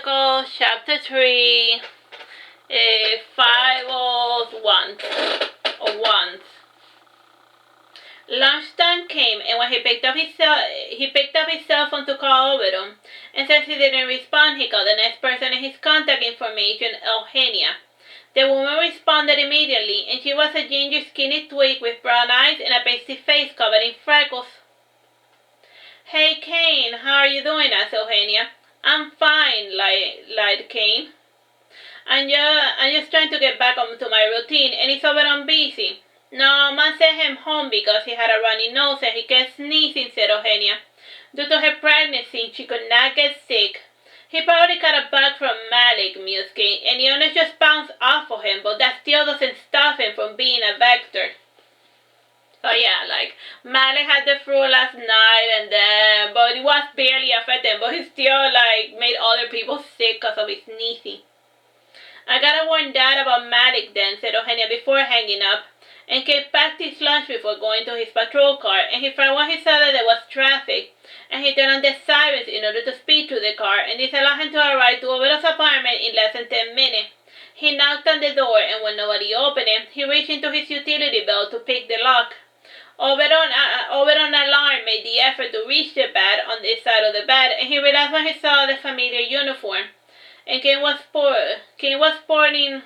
Pentacle, Chapter 3, 5 of Wands, or Wands. Lunchtime came, and when he picked up his cell phone to call Oberon, and since he didn't respond, he called the next person in his contact information, Eugenia. The woman responded immediately, and she was a ginger, skinny twig with brown eyes and a pasty face covered in freckles. "Hey, Kain, how are you doing?" asked Eugenia. "I'm fine," lied Kain. I'm just trying to get back to my routine, and it's Oberon busy." "No, Mom sent him home because he had a runny nose and he kept sneezing," said Eugenia. "Due to her pregnancy, she could not get sick. He probably got a bug from Malik," mused Kain, "and the illness just bounced off of him, but that still doesn't stop him from being a vector." Oh yeah, like, Malik had the flu last night but it was barely affected, but he still, made other people sick because of his sneezing. "I gotta warn Dad about Malik then," said Eugenia before hanging up, and Kain packed his lunch before going to his patrol car, and he frowned when he saw that there was traffic, and he turned on the sirens in order to speed to the car, and this allowed him to arrive to Oberon's apartment in less than 10 minutes. He knocked on the door, and when nobody opened it, he reached into his utility belt to pick the lock. Oberon alarmed made the effort to reach the bed on this side of the bed, and he realized when he saw the familiar uniform. And Kain was sporting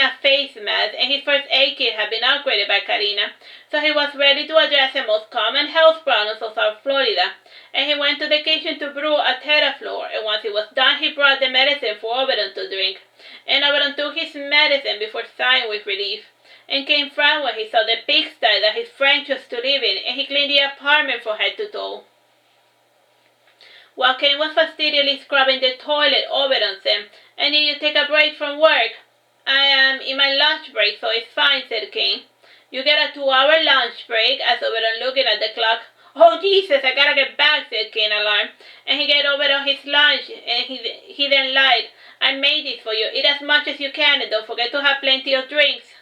a face mask, and his first aid kit had been upgraded by Karina, so he was ready to address the most common health problems of South Florida. And he went to the kitchen to brew a teraflor, and once he was done, he brought the medicine for Oberon to drink. And Oberon took his medicine before sighing with relief. And Kain frowned when he saw the pigsty that his friend chose to live in, and he cleaned the apartment from head to toe. While Kain was fastidiously scrubbing the toilet, Oberon said, "I need you to take a break from work." "I am in my lunch break, so it's fine," said Kain. "You get a 2-hour lunch break," asked Oberon, looking at the clock. "Oh, Jesus, I gotta get back," said Kain, alarmed. And he gave Oberon his lunch, and he then lied. "I made this for you. Eat as much as you can, and don't forget to have plenty of drinks."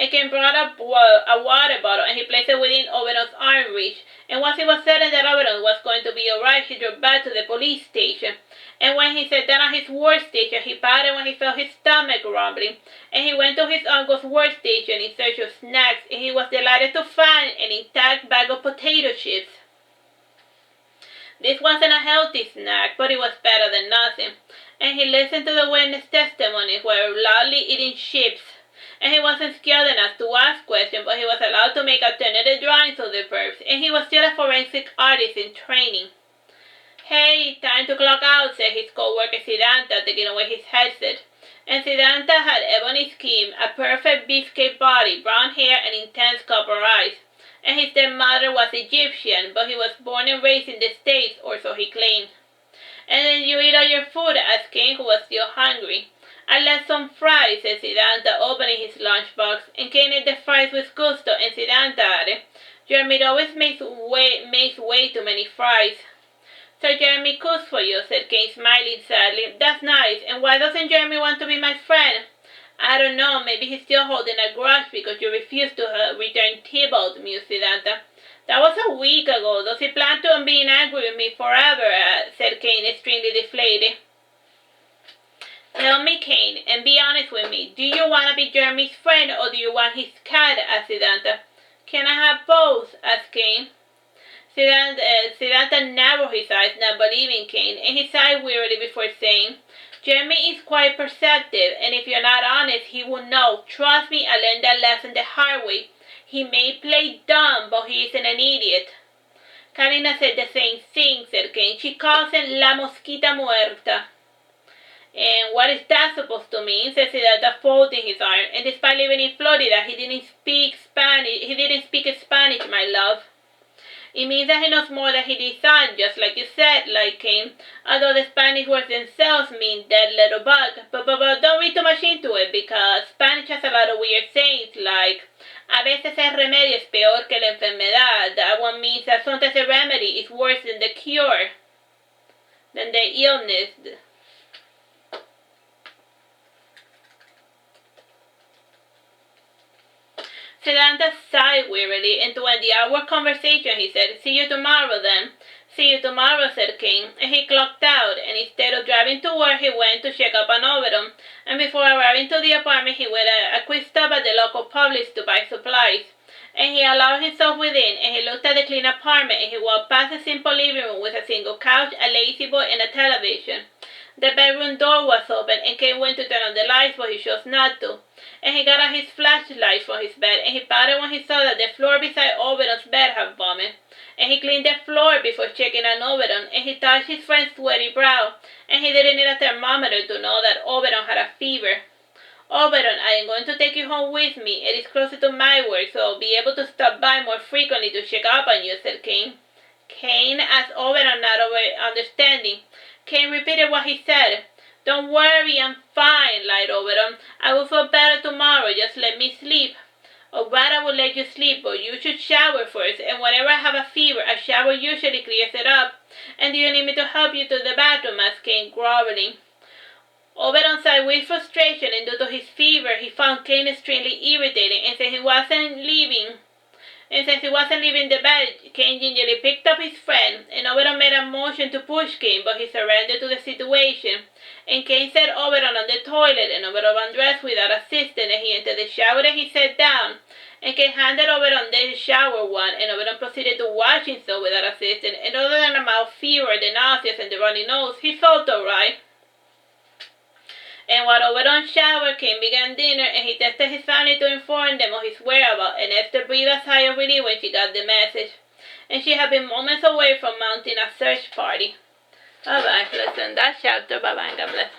And Kain brought up a water bottle, and he placed it within Oberon's arm reach. And once he was certain that Oberon was going to be alright, he drove back to the police station. And when he sat down at his workstation, he pouted when he felt his stomach rumbling. And he went to his uncle's workstation in search of snacks, and he was delighted to find an intact bag of potato chips. This wasn't a healthy snack, but it was better than nothing. And he listened to the witness testimony while loudly eating chips. And he wasn't skilled enough to ask questions, but he was allowed to make alternative drawings of the verbs, and he was still a forensic artist in training. "Hey, time to clock out," said his co-worker Siddhanta, taking away his headset. And Siddhanta had ebony skin, a perfect beefcake body, brown hair, and intense copper eyes. And his stepmother was Egyptian, but he was born and raised in the States, or so he claimed. "And then you eat all your food?" asked Kain, who was still hungry. "I left some fries," said Siddhanta, opening his lunchbox, and Kain ate the fries with gusto, and Siddhanta added, "Jeremy always makes way too many fries." "So Jeremy cooks for you," said Kain, smiling sadly. "That's nice. And why doesn't Jeremy want to be my friend?" "I don't know. Maybe he's still holding a grudge because you refused to return Tybalt," mused Siddhanta. "That was a week ago. Does he plan on being angry with me forever?" said Kain, extremely deflated. "Tell me, Kain, and be honest with me. Do you want to be Jeremy's friend, or do you want his cat?" asked Siddhanta. "Can I have both?" asked Kain. Siddhanta narrowed his eyes, not believing Kain, and he sighed wearily before saying, "Jeremy is quite perceptive, and if you're not honest, he will know. Trust me, I learned that lesson the hard way. He may play dumb, but he isn't an idiot." "Karina said the same thing," said Kain. "She calls him La Mosquita Muerta." "And what is that supposed to mean?" said Siddhartha, folding his arm. "And despite living in Florida, he didn't speak Spanish, my love." "It means that he knows more than he designed, just like you said," like Kain. "Although the Spanish words themselves mean dead little bug. But don't read too much into it, because Spanish has a lot of weird sayings, like, a veces el remedio es peor que la enfermedad. That one means that sometimes the remedy is worse than the cure, than the illness." Siddhanta sighed wearily, and to end the hour conversation, he said, "See you tomorrow, then." "See you tomorrow," said Kain, and he clocked out. arriving to work, he went to check up on Oberon, and before arriving to the apartment, he went a quick stop at the local Publix to buy supplies. And he allowed himself within, and he looked at the clean apartment, and he walked past a simple living room with a single couch, a lazy boy, and a television. The bedroom door was open, and Kain went to turn on the lights, but he chose not to. And he got out his flashlight from his bed, and he pouted when he saw that the floor beside Oberon's bed had vomit. And he cleaned the floor before checking on Oberon, and he touched his friend's sweaty brow, and he didn't need a thermometer to know that Oberon had a fever. Oberon, I am going to take you home with me. It is closer to my work, so I'll be able to stop by more frequently to check up on you, said Kain. Kain asked Oberon, not understanding. Kain repeated what he said. Don't worry, I'm fine, lied Oberon. I will feel better tomorrow, just let me sleep. Alright, I will let you sleep, but you should shower first, and whenever I have a fever, a shower usually clears it up. And do you need me to help you to the bathroom? Asked Kain, groveling. Oberon sighed with frustration, and due to his fever, he found Kain extremely irritating, and since he wasn't leaving the bed, Kain gingerly picked up his friend, and Oberon made a motion to push Kain, but he surrendered to the situation. And Kain set Oberon on the toilet, and Oberon undressed without assistance, and he entered the shower and he sat down. And Kain handed Oberon the shower wand, and Oberon proceeded to wash himself without assistance, and other than a mild fever, the nausea, and the runny nose, he felt alright. And while Oberon showered, Kain began dinner, and he texted his family to inform them of his whereabouts, and Esther breathed a sigh of relief when she got the message. And she had been moments away from mounting a search party. Bye-bye. Let's end that chapter. Bye-bye. God bless.